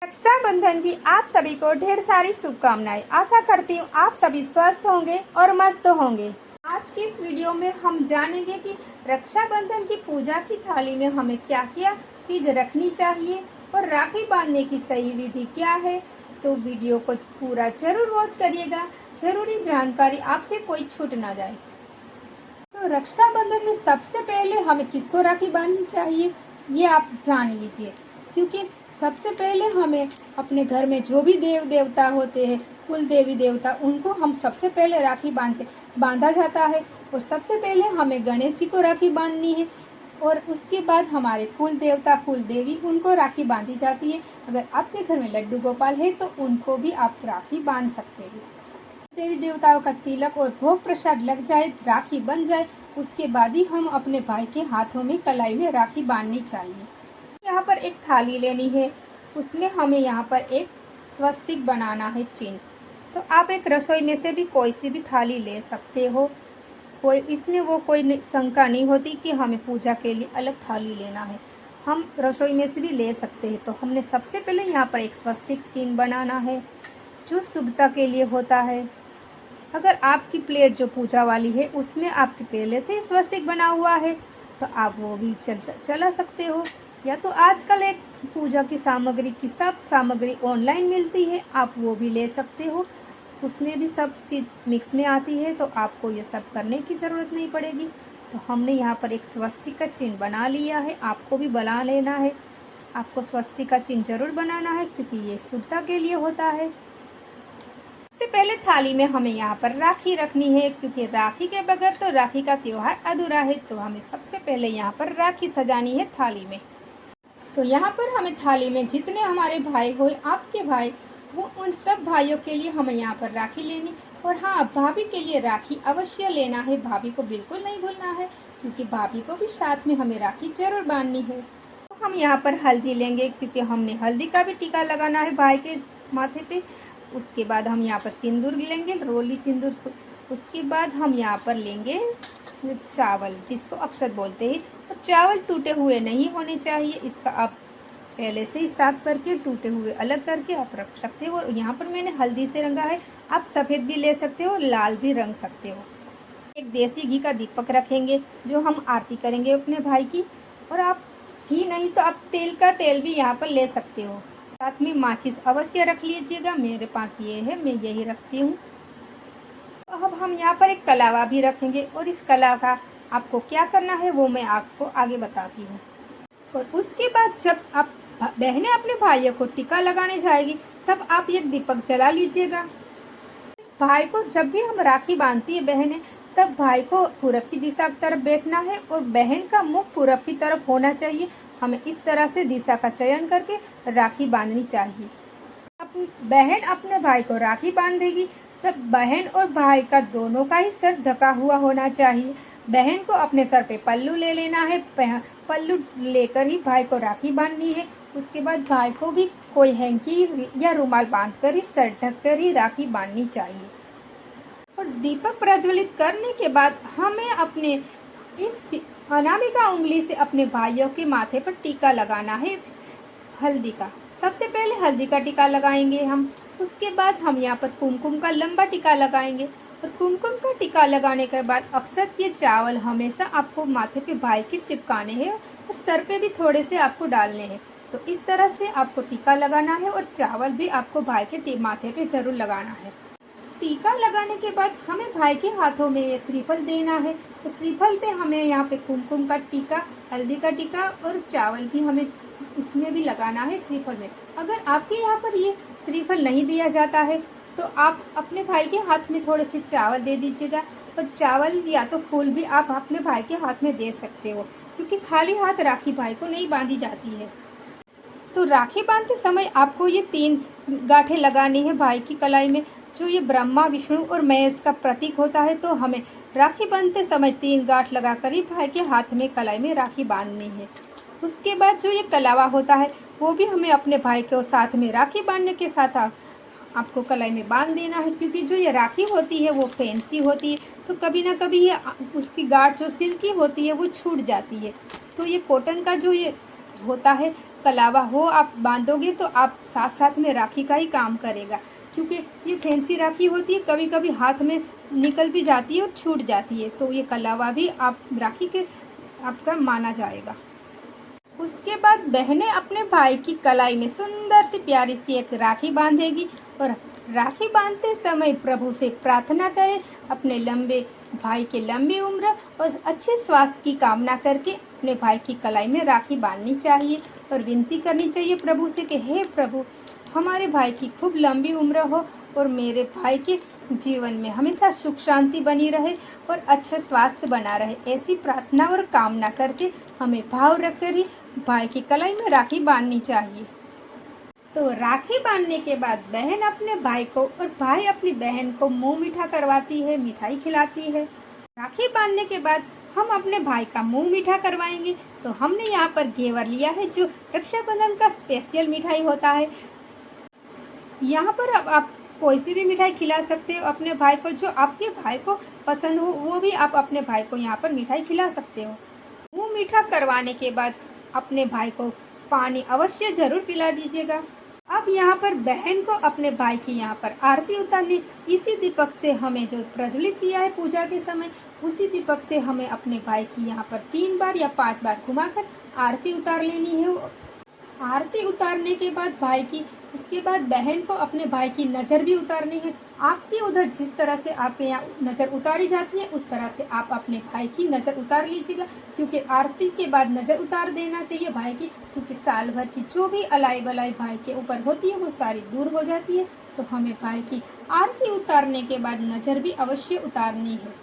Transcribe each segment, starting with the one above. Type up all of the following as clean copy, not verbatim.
रक्षाबंधन की आप सभी को ढेर सारी शुभकामनाएं। आशा करती हूँ आप सभी स्वस्थ होंगे और मस्त होंगे। आज की इस वीडियो में हम जानेंगे कि रक्षाबंधन की पूजा की थाली में हमें क्या क्या चीज रखनी चाहिए और राखी बांधने की सही विधि क्या है। तो वीडियो को पूरा जरूर वॉच करिएगा, जरूरी जानकारी आपसे कोई छूट ना जाए। तो रक्षाबंधन में सबसे पहले हमें किसको राखी बांधनी चाहिए ये आप जान लीजिए, क्योंकि सबसे पहले हमें अपने घर में जो भी देव देवता होते हैं, कुल देवी देवता, उनको हम सबसे पहले राखी बांधा जाता है। और सबसे पहले हमें गणेश जी को राखी बांधनी है और उसके बाद हमारे कुल देवता कुल देवी उनको राखी बांधी जाती है। अगर आपके घर में लड्डू गोपाल है तो उनको भी आप राखी बांध सकते हैं। देवी देवताओं का तिलक और भोग प्रसाद लग जाए, राखी बन जाए, उसके बाद ही हम अपने भाई के हाथों में कलाई में राखी बांधनी चाहिए। यहाँ पर एक थाली लेनी है, उसमें हमें यहाँ पर एक स्वस्तिक बनाना है चिन्ह। तो आप एक रसोई में से भी कोई सी भी थाली ले सकते हो, कोई शंका नहीं होती कि हमें पूजा के लिए अलग थाली लेना है, हम रसोई में से भी ले सकते हैं। तो हमने सबसे पहले यहाँ पर एक स्वस्तिक चिन्ह बनाना है जो शुभता के लिए होता है। अगर आपकी प्लेट जो पूजा वाली है उसमें आपके पहले से ही स्वस्तिक बना हुआ है तो आप वो भी चला सकते हो, या तो आजकल एक पूजा की सामग्री की सब सामग्री ऑनलाइन मिलती है, आप वो भी ले सकते हो। उसमें भी सब चीज़ मिक्स में आती है, तो आपको ये सब करने की ज़रूरत नहीं पड़ेगी। तो हमने यहाँ पर एक स्वस्तिक का चिन्ह बना लिया है, आपको भी बना लेना है। आपको स्वस्तिक का चिन्ह जरूर बनाना है क्योंकि ये शुभता के लिए होता है। सबसे पहले थाली में हमें यहाँ पर राखी रखनी है, क्योंकि राखी के बगैर तो राखी का त्योहार अधूरा है। तो हमें सबसे पहले यहाँ पर राखी सजानी है थाली में। तो यहाँ पर हमें थाली में जितने हमारे भाई हो, आपके भाई वो, उन सब भाइयों के लिए हमें यहाँ पर राखी लेनी। और हाँ, भाभी के लिए राखी अवश्य लेना है, भाभी को बिल्कुल नहीं भूलना है, क्योंकि भाभी को भी साथ में हमें राखी जरूर बांधनी है। तो हम यहाँ पर हल्दी लेंगे, क्योंकि हमने हल्दी का भी टीका लगाना है भाई के माथे पे। उसके बाद हम यहाँ पर सिंदूर लेंगे, रोली सिंदूर। उसके बाद हम यहाँ पर लेंगे चावल, जिसको अक्सर बोलते हैं। और चावल टूटे हुए नहीं होने चाहिए, इसका आप पहले से ही साफ करके टूटे हुए अलग करके आप रख सकते हो। और यहाँ पर मैंने हल्दी से रंगा है, आप सफ़ेद भी ले सकते हो, लाल भी रंग सकते हो। एक देसी घी का दीपक रखेंगे जो हम आरती करेंगे अपने भाई की। और आप घी नहीं तो आप तेल का तेल भी यहाँ पर ले सकते हो। साथ में माचिस अवश्य रख लीजिएगा, मेरे पास ये है, मैं यही रखती हूँ। अब हम यहाँ पर एक कलावा भी रखेंगे, और इस कलावा का आपको क्या करना है वो मैं आपको आगे बताती हूँ। और उसके बाद जब आप बहनें अपने भाइयों को टीका लगाने जाएगी तब आप एक दीपक जला लीजिएगा। इस भाई को जब भी हम राखी बांधती है बहनें, तब भाई को पूरब की दिशा की तरफ बैठना है और बहन का मुख पूरब की तरफ होना चाहिए। हमें इस तरह से दिशा का चयन करके राखी बांधनी चाहिए। अपनी बहन अपने भाई को राखी बांधेगी तब बहन और भाई का दोनों का ही सर ढका हुआ होना चाहिए। बहन को अपने सर पे पल्लू ले लेना है, पल्लू लेकर ही भाई को राखी बांधनी है। उसके बाद भाई को भी कोई हैंकी या रुमाल बांधकर ही सर ढककर ही राखी बांधनी चाहिए। और दीपक प्रज्वलित करने के बाद हमें अपने इस अनामिका उंगली से अपने भाइयों के माथे पर टीका लगाना है हल्दी का। सबसे पहले हल्दी का टीका लगाएंगे हम, उसके बाद हम यहाँ पर कुमकुम का लंबा टीका लगाएंगे। और कुमकुम का टीका लगाने के बाद अक्सर ये चावल हमेशा आपको माथे पे भाई के चिपकाने हैं और सर पे भी थोड़े से आपको डालने हैं। तो इस तरह से आपको टीका लगाना है और चावल भी आपको भाई के माथे पे जरूर लगाना है। टीका लगाने के बाद हमें भाई के हाथों में ये श्रीफल देना है। तो श्रीफल पे हमें यहाँ पे कुमकुम का टीका, हल्दी का टीका और चावल भी हमें इसमें भी लगाना है श्रीफल में। अगर आपके यहाँ पर ये श्रीफल नहीं दिया जाता है तो आप अपने भाई के हाथ में थोड़े से चावल दे दीजिएगा। और चावल या तो फूल भी आप अपने भाई के हाथ में दे सकते हो, क्योंकि खाली हाथ राखी भाई को नहीं बांधी जाती है। तो राखी बांधते समय आपको ये 3 गांठें लगानी है भाई की कलाई में, जो ये ब्रह्मा विष्णु और महेश का प्रतीक होता है। तो हमें राखी बांधते समय 3 गांठ लगाकर ही भाई के हाथ में कलाई में राखी बांधनी है। उसके बाद जो ये कलावा होता है वो भी हमें अपने भाई को साथ में राखी बांधने के साथ आपको कलाई में बांध देना है, क्योंकि जो ये राखी होती है वो फैंसी होती है, तो कभी ना कभी ये उसकी गांठ जो सिल्की होती है वो छूट जाती है। तो ये कॉटन का जो ये होता है कलावा हो आप बांधोगे तो आप साथ साथ में राखी का ही काम करेगा, क्योंकि ये फैंसी राखी होती है, कभी कभी हाथ में निकल भी जाती है और छूट जाती है, तो ये कलावा भी आप राखी के आपका माना जाएगा। उसके बाद बहनें अपने भाई की कलाई में सुंदर सी प्यारी सी एक राखी बांधेगी और राखी बांधते समय प्रभु से प्रार्थना करें अपने लंबे भाई के लंबी उम्र और अच्छे स्वास्थ्य की कामना करके अपने भाई की कलाई में राखी बांधनी चाहिए और विनती करनी चाहिए प्रभु से कि हे प्रभु, हमारे भाई की खूब लंबी उम्र हो और मेरे भाई के जीवन में हमेशा सुख शांति बनी रहे और अच्छा स्वास्थ्य बना रहे। ऐसी प्रार्थना और कामना करके हमें भाव रखकर ही भाई की कलाई में राखी बांधनी चाहिए। तो राखी बांधने के बाद बहन अपने भाई को और भाई अपनी बहन को मुंह मीठा करवाती है, मिठाई खिलाती है। राखी बांधने के बाद हम अपने भाई का मुंह मीठा करवाएंगे। तो हमने यहाँ पर घेवर लिया है जो रक्षाबंधन का स्पेशल मिठाई होता है। यहाँ पर अब आप कोई सी भी मिठाई खिला सकते हो अपने भाई को, जो आपके भाई को पसंद हो वो भी आप अपने भाई को यहाँ पर मिठाई खिला सकते हो। मुंह मीठा करवाने के बाद अपने भाई को पानी अवश्य जरूर पिला दीजिएगा। अब यहाँ पर बहन को अपने भाई की यहाँ पर आरती उतारनी, इसी दीपक से हमें जो प्रज्वलित किया है पूजा के समय, उसी दीपक से हमें अपने भाई की यहाँ पर 3 बार या 5 बार घुमाकर आरती उतार लेनी है। आरती उतारने के बाद भाई की, उसके बाद बहन को अपने भाई की नज़र भी उतारनी है। आपकी उधर जिस तरह से आपके यहाँ नज़र उतारी जाती है उस तरह से आप अपने भाई की नज़र उतार लीजिएगा, क्योंकि आरती के बाद नज़र उतार देना चाहिए भाई की, क्योंकि साल भर की जो भी अलाई बलाई भाई के ऊपर होती है वो सारी दूर हो जाती है। तो हमें भाई की आरती उतारने के बाद नज़र भी अवश्य उतारनी है।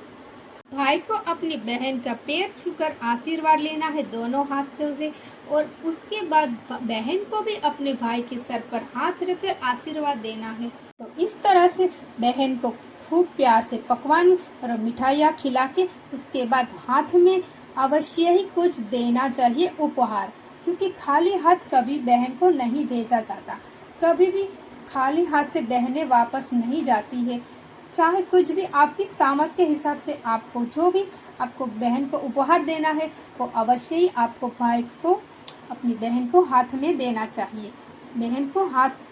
भाई को अपनी बहन का पैर छूकर आशीर्वाद लेना है दोनों हाथ से उसे, और उसके बाद बहन को भी अपने भाई के सर पर हाथ रखकर आशीर्वाद देना है। तो इस तरह से बहन को खूब प्यार से पकवान और मिठाइयाँ खिला के उसके बाद हाथ में अवश्य ही कुछ देना चाहिए उपहार, क्योंकि खाली हाथ कभी बहन को नहीं भेजा जाता। कभी भी खाली हाथ से बहनें वापस नहीं जाती है। चाहे कुछ भी आपकी सामर्थ्य के हिसाब से आपको जो भी आपको बहन को उपहार देना है वो अवश्य ही आपको भाई को अपनी बहन को हाथ में देना चाहिए। बहन को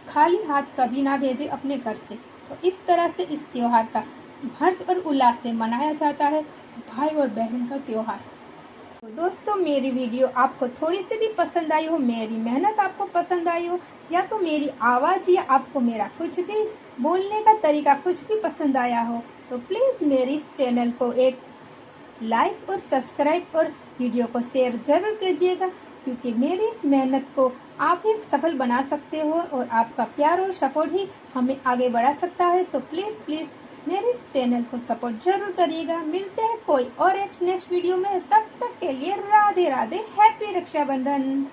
खाली हाथ कभी ना भेजे अपने घर से। तो इस तरह से इस त्योहार का हर्ष और उल्लास से मनाया जाता है, भाई और बहन का त्योहार। तो दोस्तों, मेरी वीडियो आपको थोड़ी सी भी पसंद आई हो, मेरी मेहनत आपको पसंद आई हो, या तो मेरी आवाज़ या आपको मेरा कुछ भी बोलने का तरीका कुछ भी पसंद आया हो, तो प्लीज़ मेरी इस चैनल को एक लाइक और सब्सक्राइब और वीडियो को शेयर ज़रूर कीजिएगा, क्योंकि मेरी इस मेहनत को आप ही सफल बना सकते हो और आपका प्यार और सपोर्ट ही हमें आगे बढ़ा सकता है। तो प्लीज़ मेरे इस चैनल को सपोर्ट जरूर करिएगा। मिलते हैं कोई और एक नेक्स्ट वीडियो में, तब तक के लिए राधे राधे, हैप्पी रक्षाबंधन।